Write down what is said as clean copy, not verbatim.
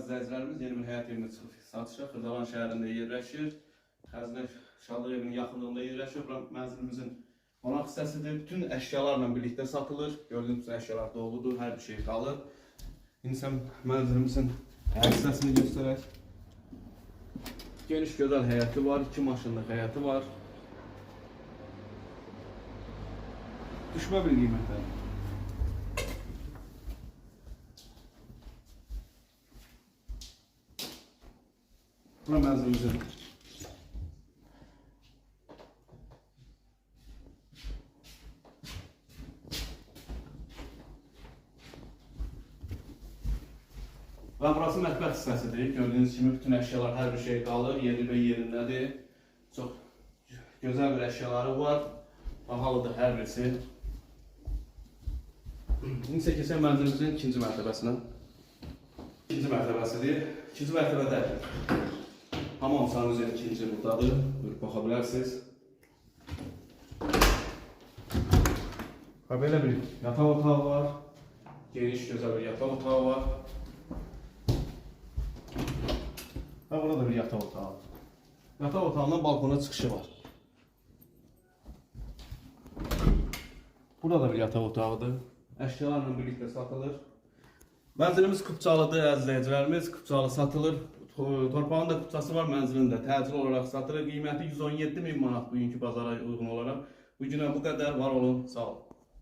izləyicilərimiz, yeni bir həyat evinə çıxıb satışa Xırdalan şəhərində yerləşir. Xəzinə Şadlıq evinin yaxınlığında yerləşir. Bura mənzilimizin qonaq hissəsidir. Bütün əşyalarla birlikdə satılır. Gördüyünüz bütün əşyalar doludur, hər bir şey qalır. İndi isə mənzilimizin həyat hissəsini göstərək. Geniş gözəl həyəti var, 2 maşınlıq həyəti var. Düşmə bir qiymətlər. Bura mənzilimizin və burası mətbəx hissəsidir. Gördüyünüz kimi bütün əşyalar, hər bir şey qalır, yeri və yerindədir. Çox gözəl bir əşyaları var. Bahalıdır hər birisi. İndi isə keçək mənzilimizin ikinci mərtəbəsinə. İkinci mərtəbəsidir. İkinci mərtəbədə hamam sanuzeli ikinci buradadır. Buyurub baxa bilərsiniz. Və belə bir yataq otağı var. Geniş, gözəl bir yataq otağı var. Və burada bir yataq otağı. Yataq otağından balkona çıxışı var. Burada da bir yataq otağıdır. Əşyalarla birlikdə satılır. Mənzilimiz Kupçalıdır, əzizləyicilərimiz. Kupçalı satılır. Torpağın da kupçası var, mənzilin də təcil olaraq satılır. Qiyməti 117.000 manat bugünkü bazara uyğun olaraq. Bu günə bu qədər, var olun, sağ olun.